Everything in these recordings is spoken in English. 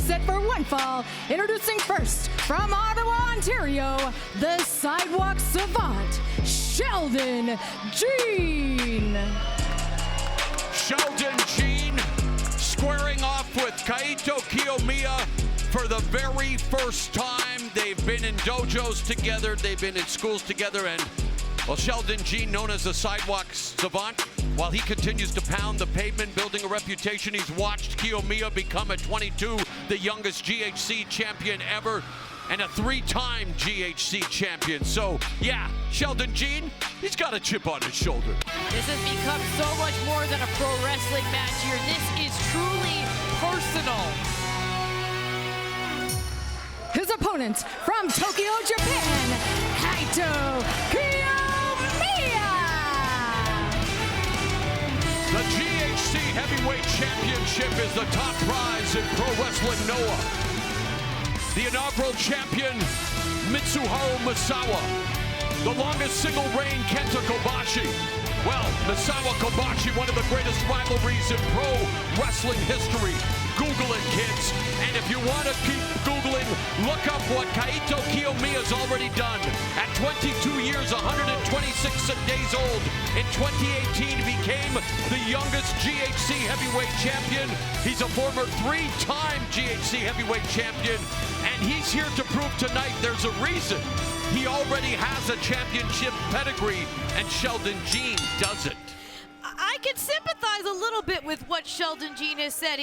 set for one fall. Introducing first, from Ottawa, Ontario, the Sidewalk Savant, Sheldon Jean. Sheldon Jean squaring off with Kaito Kiyomiya for the very first time. They've been in dojos together, they've been in schools together, and well, Sheldon Jean, known as the Sidewalk Savant, while he continues to pound the pavement, building a reputation, he's watched Kiyomiya become at 22 the youngest GHC champion ever, and a 3-time GHC champion. So, yeah, Sheldon Jean, he's got a chip on his shoulder. This has become so much more than a pro wrestling match here. This is truly personal. His opponent from Tokyo, Japan, Kaito Kiyomiya. The GHC Heavyweight Championship is the top prize in pro wrestling Noah. The inaugural champion, Mitsuharu Misawa. The longest single reign, Kenta Kobashi. Well, Misawa Kobashi, one of the greatest rivalries in pro wrestling history. Google it, kids. And if you want to keep Googling, look up what Kaito Kiyomiya has already done. At 22 years, 126 days old, in 2018 he became the youngest GHC heavyweight champion. He's a former 3-time GHC heavyweight champion, and he's here to prove tonight there's a reason he already has a championship pedigree, and Sheldon Jean doesn't. I can sympathize a little bit with what Sheldon Jean has said.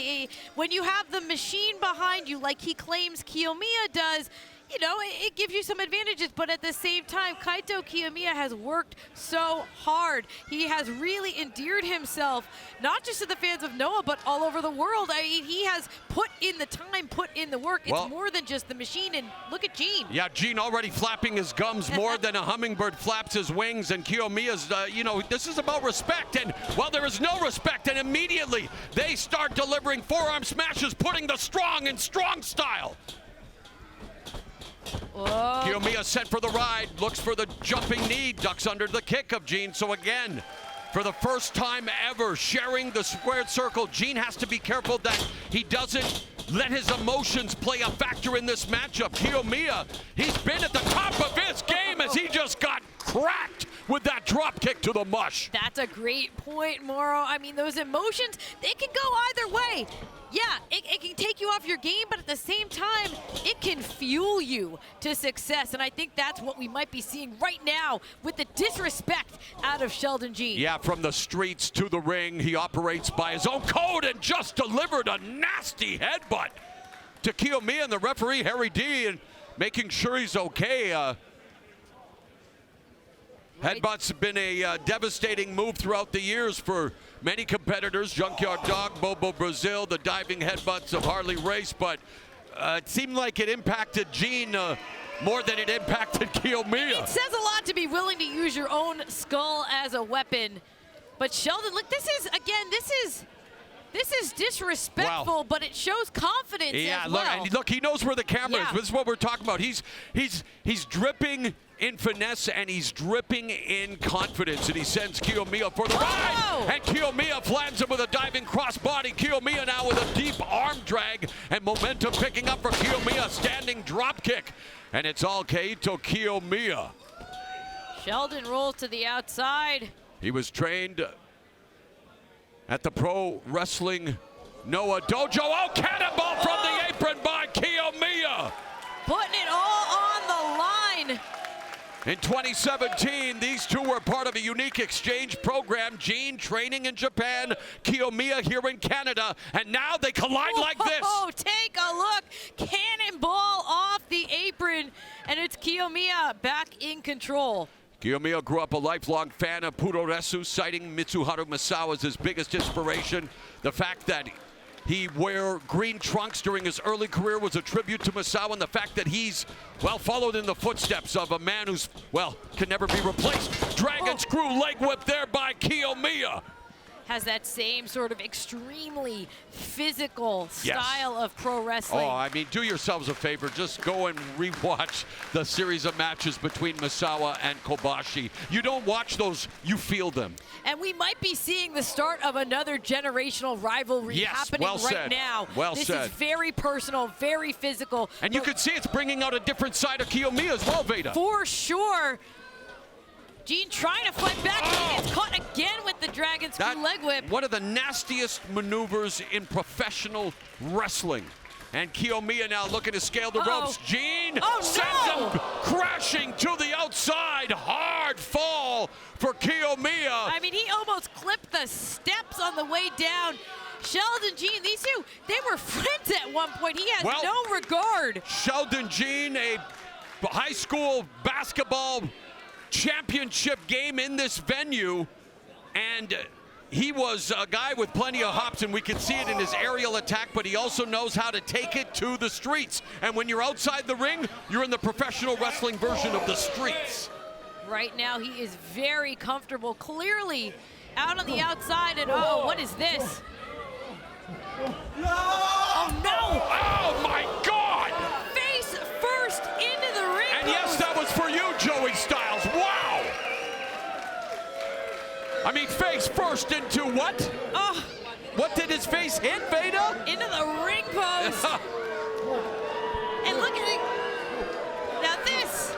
When you have the machine behind you, like he claims Kiyomiya does, you know, it gives you some advantages, but at the same time, Kaito Kiyomiya has worked so hard. He has really endeared himself, not just to the fans of Noah, but all over the world. I mean, he has put in the time, put in the work. It's more than just the machine, and look at Jean. Yeah, Jean already flapping his gums more than a hummingbird flaps his wings, and Kiyomiya's, you know, this is about respect, and, well, there is no respect, and immediately they start delivering forearm smashes, putting the strong in strong style. Whoa. Kiyomiya set for the ride, looks for the jumping knee, ducks under the kick of Jean. So again, for the first time ever, sharing the squared circle, Jean has to be careful that he doesn't let his emotions play a factor in this matchup. Kiyomiya, he's been at the top of his game as he just got cracked with that drop kick to the mush. That's a great point, Moro. I mean, those emotions, they can go either way. Yeah, it can take you off your game, but at the same time, it can fuel you to success. And I think that's what we might be seeing right now with the disrespect out of Sheldon Jean. Yeah, from the streets to the ring, he operates by his own code and just delivered a nasty headbutt to Kiyomiya, and the referee, Harry D, and making sure he's okay. Headbutts have been a devastating move throughout the years for many competitors. Junkyard Dog, Bobo Brazil, the diving headbutts of Harley Race, but it seemed like it impacted Jean more than it impacted Kiyomiya. It says a lot to be willing to use your own skull as a weapon. But Sheldon, look, this is disrespectful, but it shows confidence as well. Look, he knows where the camera is. This is what we're talking about. He's dripping in finesse, and he's dripping in confidence, and he sends Kiyomiya for the ride, and Kiyomiya flans him with a diving crossbody. Kiyomiya now with a deep arm drag, and momentum picking up for Kiyomiya, standing drop kick, and it's all Kaito Kiyomiya. Sheldon rolls to the outside. He was trained at the Pro Wrestling Noah Dojo. Oh, cannonball from the apron by Kiyomiya. Putting it all on the line. In 2017, these two were part of a unique exchange program. Jean training in Japan, Kiyomiya here in Canada, and now they collide like this. Oh, take a look. Cannonball off the apron, and it's Kiyomiya back in control. Kiyomiya grew up a lifelong fan of Puroresu, citing Mitsuharu Misawa as his biggest inspiration. The fact that he wore green trunks during his early career was a tribute to Misawa, and the fact that he's, well, followed in the footsteps of a man who's, well, can never be replaced. Dragon screw leg whip there by Kiyomiya. has that same sort of extremely physical style of pro wrestling. Oh, I mean, do yourselves a favor. Just go and rewatch the series of matches between Misawa and Kobashi. You don't watch those, you feel them. And we might be seeing the start of another generational rivalry happening right now. Well this said. is very personal, very physical. And you can see it's bringing out a different side of Kiyomiya as well, Veda. For sure. Jean trying to fight back. He gets caught again with the dragon screw leg whip. One of the nastiest maneuvers in professional wrestling. And Kiyomiya now looking to scale the ropes. Jean sends him crashing to the outside. Hard fall for Kiyomiya. I mean, he almost clipped the steps on the way down. Sheldon Jean, these two, they were friends at one point. He has no regard. Sheldon Jean, a high school basketball championship game in this venue, and he was a guy with plenty of hops, and we can see it in his aerial attack, but he also knows how to take it to the streets. And when you're outside the ring, you're in the professional wrestling version of the streets. Right now, he is very comfortable, clearly out on the outside, and what is this? Oh no! Oh my God! Face first into the ring. And yes, that was for you, Joey Styles. Wow! I mean, face first into what? What did his face hit, Veda? Into the ring post. And look at it. Now this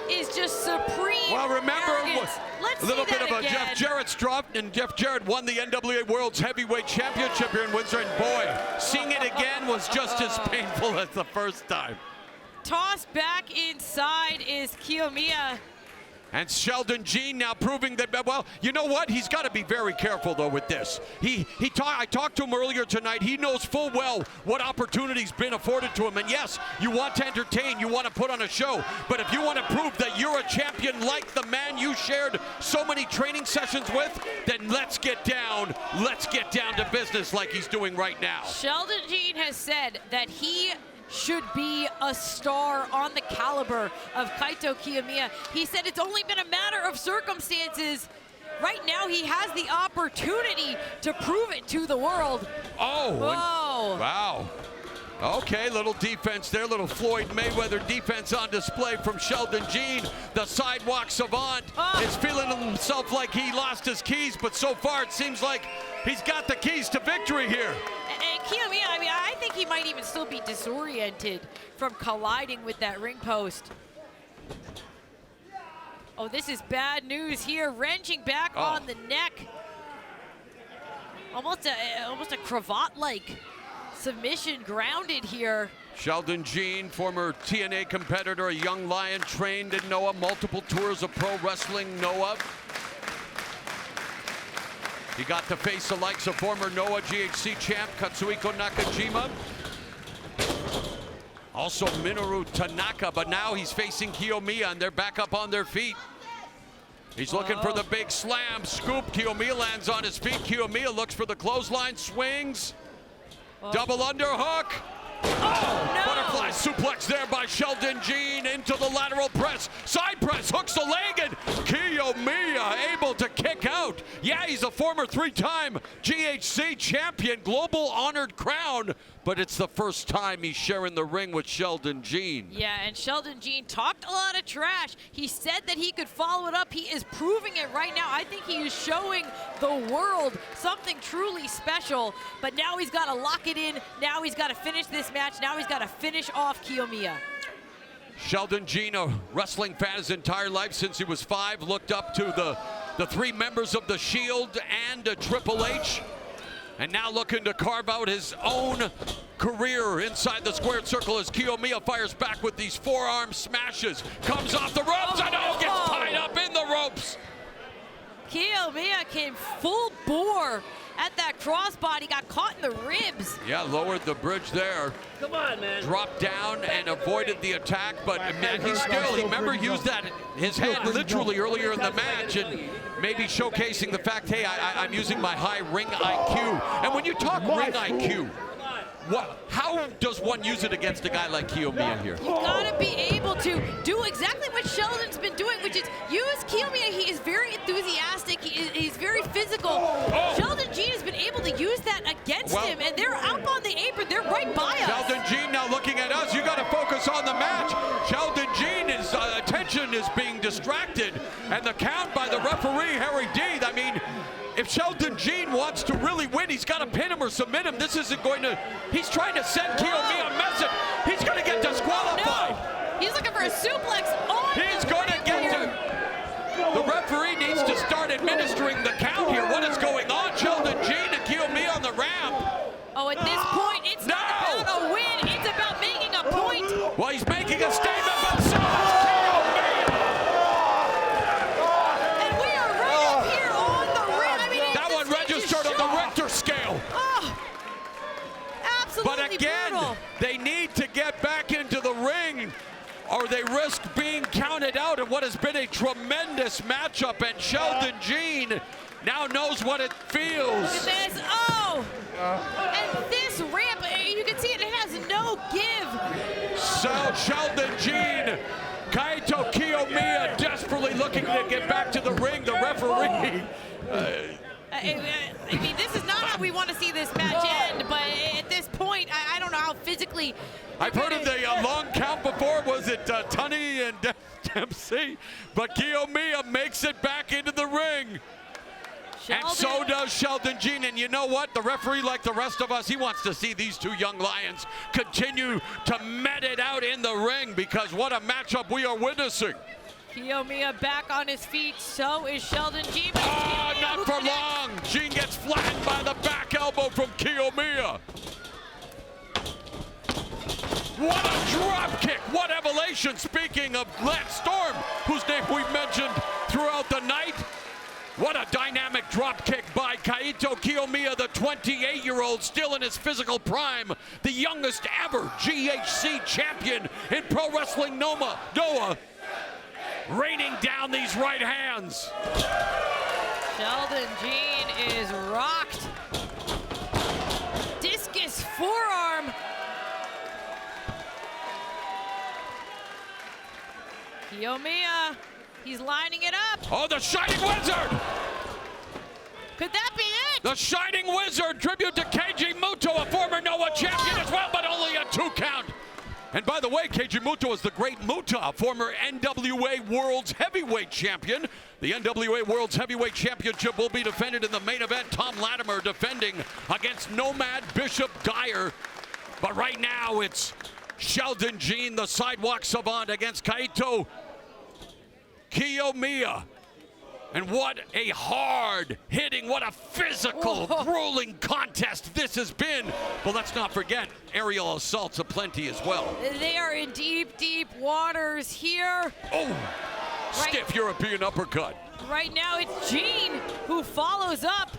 is just supreme. Well, remember Let's a little see bit that of a again. Jeff Jarrett's drop, and Jeff Jarrett won the NWA World's Heavyweight Championship here in Windsor, and boy, seeing it again was just as painful as the first time. Tossed back inside is Kiyomiya. And Sheldon Jean now proving that, well, you know what? He's got to be very careful, though, with this. I talked to him earlier tonight. He knows full well what opportunity's been afforded to him. And yes, you want to entertain, you want to put on a show. But if you want to prove that you're a champion like the man you shared so many training sessions with, then let's get down to business like he's doing right now. Sheldon Jean has said that he should be a star on the caliber of Kaito Kiyomiya. He said it's only been a matter of circumstances. Right now, he has the opportunity to prove it to the world. Oh, whoa. Wow. Okay, little defense there, little Floyd Mayweather defense on display from Sheldon Jean. The sidewalk savant is feeling himself like he lost his keys, but so far it seems like he's got the keys to victory here. And Kiyomiya, I mean, I think he might even still be disoriented from colliding with that ring post. Oh, this is bad news here. Wrenching back on the neck. Almost a cravat-like submission, grounded here. Sheldon Jean, former TNA competitor, a young lion, trained in Noah, multiple tours of pro wrestling Noah. He got to face the likes of former Noah GHC champ Katsuhiko Nakajima. Also Minoru Tanaka, but now he's facing Kiyomiya, and they're back up on their feet. He's looking for the big slam, scoop. Kiyomiya lands on his feet. Kiyomiya looks for the clothesline, swings. Double underhook. Oh, no. Butterfly suplex there by Sheldon Jean into the lateral press. Side press, hooks the leg, and Kiyomiya able to kick out. Yeah, he's a former three-time GHC champion, global honored crown, but it's the first time he's sharing the ring with Sheldon Jean. Yeah, and Sheldon Jean talked a lot of trash. He said that he could follow it up. He is proving it right now. I think he is showing the world something truly special, but now he's got to lock it in. Now he's got to finish this match. Now he's got to finish off Kiyomiya. Sheldon Jean, a wrestling fan his entire life since he was 5, looked up to the 3 members of the Shield and Triple H. And now looking to carve out his own career inside the squared circle as Kiyomiya fires back with these forearm smashes. Comes off the ropes and gets tied up in the ropes. Kiyomiya came full bore at that crossbody, got caught in the ribs. Yeah, lowered the bridge there. Come on, man. Dropped down and avoided the attack, but man, he remember used his head literally earlier in the match, and maybe showcasing the fact, hey, I'm using my high ring IQ. And when you talk ring IQ, How does one use it against a guy like Kiyomiya here? You gotta be able to do exactly what Sheldon's been doing, which is use Kiomia. He is very enthusiastic. He's very physical. Oh. Sheldon Jean has been able to use that against him, and they're out on the apron. They're right by us. Sheldon Jean now looking at us. You got to focus on the match. Sheldon Jean's attention is being distracted, and the count by the referee, Harry D. I mean, if Sheldon Jean wants to really win, he's got to pin him or submit him. This isn't going to. He's trying to send Kiyomiya a message. He's going to get disqualified. No. He's looking for a suplex on. He's going to get to. The referee needs to start administering the count here. What is going on? Sheldon Jean and Kiyomiya on the ramp. Oh, at this point, it's not about a win. It's about making a point. Well, he's making a statement, but so is Kiyomiya. And we are right up here on the rim. I mean, that one registered on the Richter scale. Oh, absolutely but again, brutal. they need to get back into the ring, or they risk being counted out in what has been a tremendous matchup. And Sheldon Jean now knows what it feels. Look at this. Oh! And this ramp, you can see it has no give. So Sheldon Jean, Kaito Kiyomiya desperately looking to get back to the ring. The referee. I mean, this is not how we want to see this match end, but at this point, I don't know how physically. I've heard of the long count before. Was it Tunney and Dempsey? But Kiyomiya makes it back into the ring. Sheldon. And so does Sheldon Jean. And you know what? The referee, like the rest of us, he wants to see these two young lions continue to med it out in the ring, because what a matchup we are witnessing. Kiyomiya back on his feet. So is Sheldon Jean. Oh, not for long. Jean gets flattened by the back elbow from Kiyomiya. What a drop kick. What elevation. Speaking of Lance Storm, whose name we mentioned throughout the night. What a dynamic drop kick by Kaito Kiyomiya, the 28-year-old, still in his physical prime, the youngest ever GHC champion in Pro Wrestling Noah, raining down these right hands. Sheldon Jean is rocked. Discus forearm. Kiyomiya, he's lining it up. Oh, the Shining Wizard! Could that be it? The Shining Wizard, tribute to Keiji Muto, a former Noah champion as well, but only a 2 count. And by the way, Keiji Muto is the great Muta, former NWA World's Heavyweight Champion. The NWA World's Heavyweight Championship will be defended in the main event. Tom Latimer defending against Nomad Bishop Dyer. But right now, it's Sheldon Jean, the Sidewalk Savant, against Kaito Kiyomiya. And what a hard hitting, what a physical, grueling contest this has been. But let's not forget, aerial assaults aplenty as well. They are in deep, deep waters here. Oh, stiff European uppercut. Right now, it's Jean who follows up.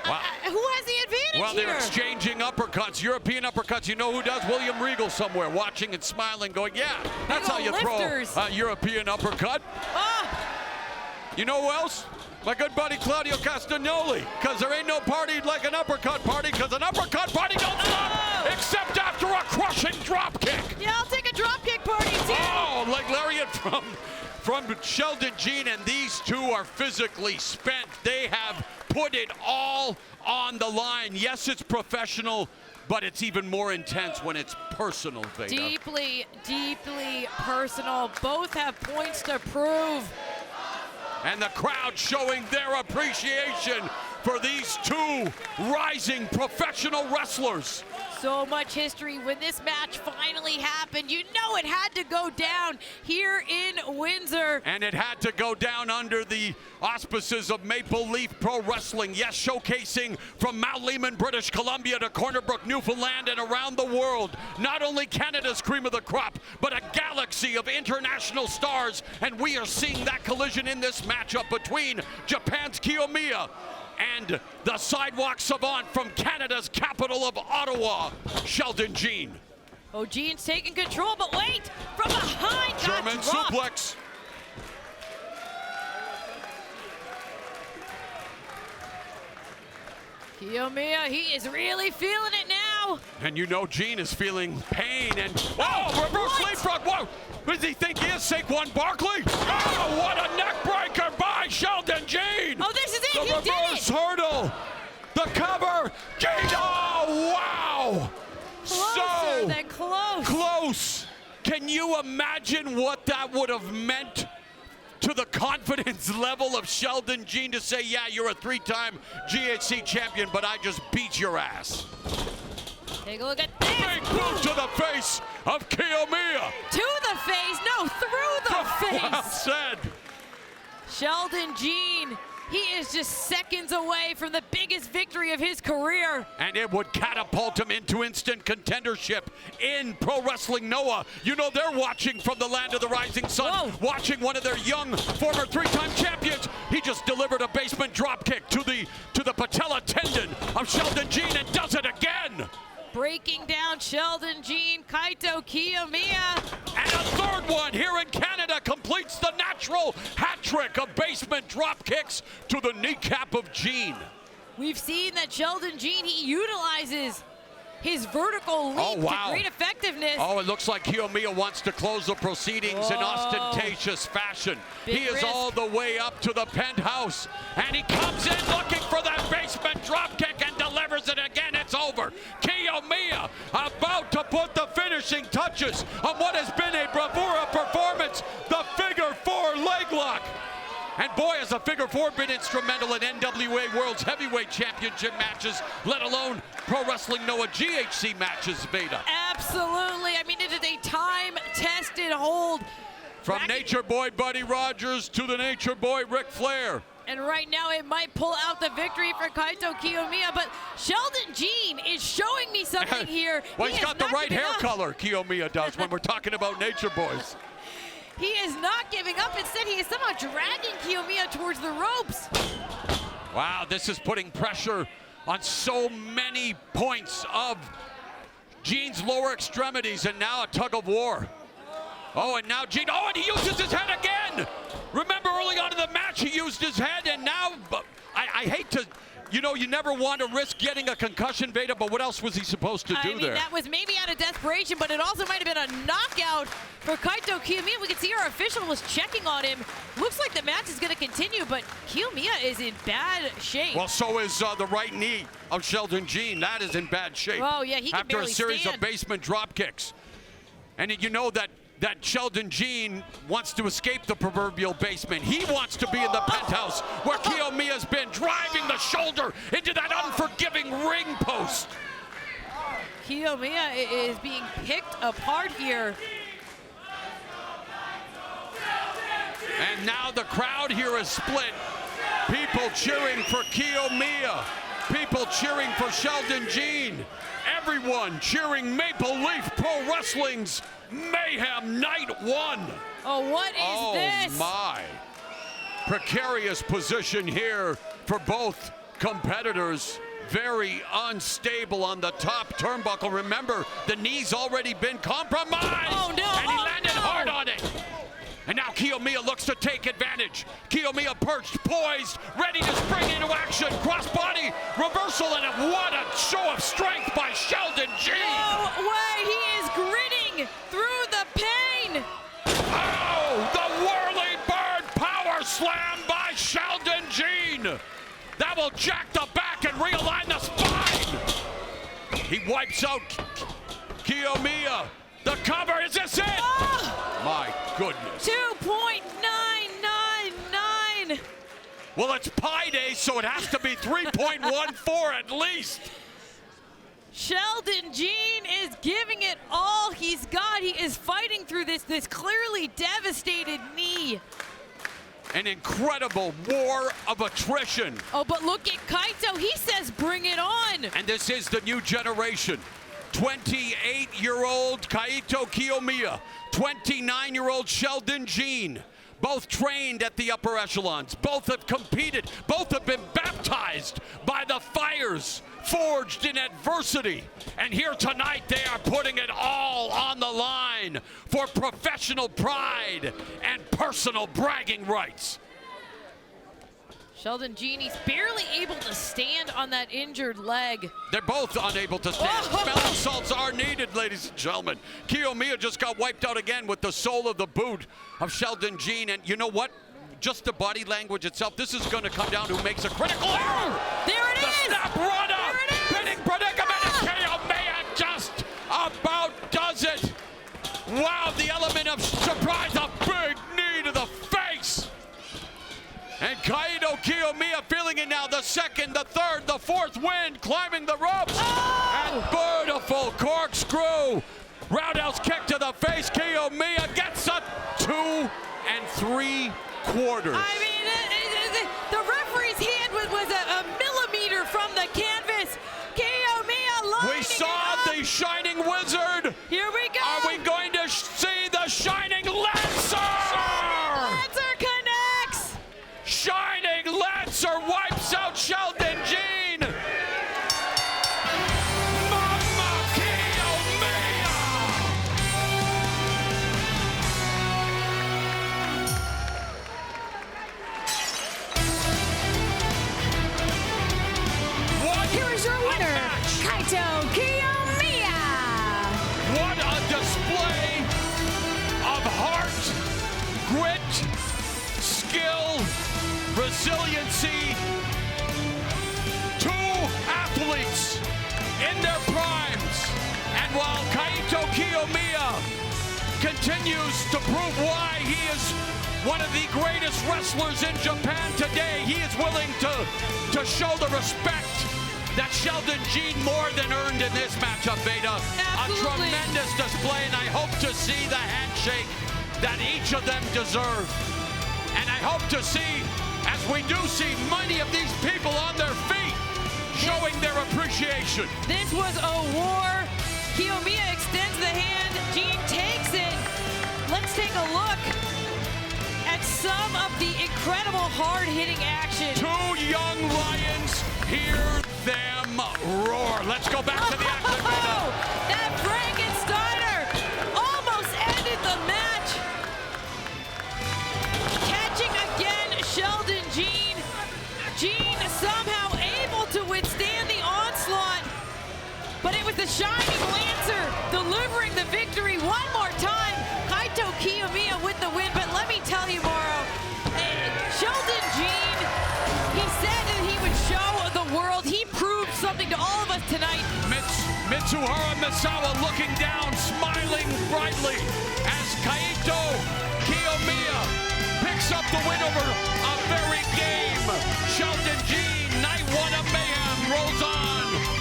Wow. Who has the advantage Well, they're here? exchanging uppercuts, European uppercuts. You know who does? William Regal somewhere, watching and smiling, going, yeah, that's how you lifters. throw a European uppercut. You know who else? My good buddy Claudio Castagnoli, because there ain't no party like an uppercut party, because an uppercut party don't stop except after a crushing drop kick. Yeah, I'll take a drop kick party too. Oh, like lariat from Sheldon Jean, and these two are physically spent. They have put it all on the line. Yes, it's professional, but it's even more intense when it's personal, Veda. Deeply, deeply personal. Both have points to prove. And the crowd showing their appreciation for these two rising professional wrestlers. So much history. When this match finally happened, you know it had to go down here in Windsor. And it had to go down under the auspices of Maple Leaf Pro Wrestling. Yes, showcasing from Mount Lehman, British Columbia to Corner Brook, Newfoundland, and around the world. Not only Canada's cream of the crop, but a galaxy of international stars. And we are seeing that collision in this matchup between Japan's Kiyomiya and the Sidewalk Savant from Canada's capital of Ottawa, Sheldon Jean. Oh, Jean's taking control, but wait, from behind, got German dropped. suplex. Kiyomiya, he is really feeling it now. now. And you know Jean is feeling pain and, oh, reverse leapfrog. Whoa, does he think he is Saquon Barkley? Oh, what a neck breaker by Sheldon Jean. Oh, this is it, The he did reverse it. hurdle, the cover, Jean, oh, wow. Closer than close. Close. Can you imagine what that would have meant to the confidence level of Sheldon Jean to say, yeah, you're a 3-time GHC champion, but I just beat your ass? Take a look at this. Big boot to the face of Kiomia. To the face, no, through the face. Well said. Sheldon Jean, he is just seconds away from the biggest victory of his career. And it would catapult him into instant contendership in Pro Wrestling Noah. You know they're watching from the land of the rising sun, Whoa. watching one of their young former 3-time champions. He just delivered a basement dropkick to the patella tendon of Sheldon Jean and does it again. Breaking down Sheldon Jean, Kaito Kiyomiya. And a third one here in Canada completes the natural hat trick of basement drop kicks to the kneecap of Jean. We've seen that Sheldon Jean, he utilizes his vertical leap to great effectiveness. Oh, it looks like Kiomia wants to close the proceedings in ostentatious fashion. Big He is risk. all the way up to the penthouse, and he comes in looking for that basement dropkick and delivers it again. It's over. Kiomia about to put the finishing touches on what has been a bravura performance, the figure 4 leg lock. And boy, has a figure 4 been instrumental in NWA World's Heavyweight Championship matches, let alone Pro Wrestling Noah GHC matches, Veda. Absolutely. I mean, it is a time-tested hold. From Nature Boy Buddy Rogers to the Nature Boy Ric Flair. And right now, it might pull out the victory for Kaito Kiyomiya, but Sheldon Jean is showing me something here. Well, He he's is got the not right giving hair up. color, Kiyomiya does, when we're talking about Nature Boys. He is not giving up. Instead, he is somehow dragging Kiyomiya towards the ropes. Wow, this is putting pressure on so many points of Jean's lower extremities, and now a tug of war. Oh, and now Jean, oh, and he uses his head again. Remember early on in the match, he used his head, and now, I hate to, you know, you never want to risk getting a concussion, Veda, but what else was he supposed to do I mean, there? that was maybe out of desperation, but it also might have been a knockout for Kaito Kiyomiya. We can see our official was checking on him. Looks like the match is going to continue, but Kiyomiya is in bad shape. Well, so is the right knee of Sheldon Jean. That is in bad shape. Oh, yeah, he can after a barely series stand. of basement drop kicks. And you know that Sheldon Jean wants to escape the proverbial basement. He wants to be in the penthouse where Kiyomiya's been, driving the shoulder into that unforgiving ring post. Kiyomiya is being picked apart here. And now the crowd here is split. People cheering for Kiyomiya. People cheering for Sheldon Jean. Everyone cheering Maple Leaf Pro Wrestling's Mayhem Night 1. Oh, what is this? Oh my. Precarious position here for both competitors. Very unstable on the top turnbuckle. Remember, the knee's already been compromised. Oh, no. And he Oh, landed no. hard on it. And now Kiyomiya looks to take advantage. Kiyomiya perched, poised, ready to spring into action. Crossbody, reversal, and what a show of strength by Sheldon Jean. No way, he is gritting through the pain. Oh, the whirly bird power slam by Sheldon Jean. That will jack the back and realign the spine. He wipes out Kiyomiya. The cover, is this it? Oh, My goodness. 2.999. Well, it's Pi Day, so it has to be 3.14 at least. Sheldon Jean is giving it all he's got. He is fighting through this clearly devastated knee. An incredible war of attrition. Oh, but look at Kaito. He says bring it on. And this is the new generation. 28-year-old Kaito Kiyomiya, 29-year-old Sheldon Jean, both trained at the upper echelons, both have competed, both have been baptized by the fires forged in adversity. And here tonight they are putting it all on the line for professional pride and personal bragging rights. Sheldon Jean, he's barely able to stand on that injured leg. They're both unable to stand. Smelling salts are needed, ladies and gentlemen. Kiyomiya just got wiped out again with the sole of the boot of Sheldon Jean. And you know what? Just the body language itself. This is going to come down to who makes a critical error. There it is. The snap run up. There it is. Pinning predicament. And Kiyomiya just about does it. Wow, the element of surprise. A big knee to the face. And Kaito Kiyomiya feeling it now, the second, the third, the fourth wind, climbing the ropes. Oh! And beautiful corkscrew. Roundhouse kick to the face. Kiyomiya gets a 2 3/4. I mean, the referee's hand was a millimeter from the canvas. Kiyomiya lining We saw it up. the Shining Wizard. Here we go. Are we going to see the Shining Lancer? Lancer connects. Shining Lancer wipes out Sheldon Jean. Mama Kiyomiya. What Here is your a winner, match. Kaito Kiyomiya. What a display of heart, grit, skill, resiliency. Two athletes in their primes. And while Kaito Kiyomiya continues to prove why he is one of the greatest wrestlers in Japan today, he is willing to show the respect that Sheldon Jean more than earned in this matchup, Beta. Absolutely. A tremendous display, and I hope to see the handshake that each of them deserve. And I hope to see, as we do see many of these people on their feet, showing their appreciation. This was a war. Kiyomiya extends the hand. Jean takes it. Let's take a look at some of the incredible hard-hitting action. Two young lions, hear them roar. Let's go back to the action, Beta. That Frankensteiner almost ended the match. Catching again, Sheldon Jean. Jean somehow able to withstand the onslaught, but it was the Shining Lancer delivering the victory one more time. Kaito Kiyomiya with the win, but let me tell you, Mauro, Sheldon Jean, he said that he would show the world. He proved something to all of us tonight. Mitsuhara Misawa looking down, smiling brightly as Kaito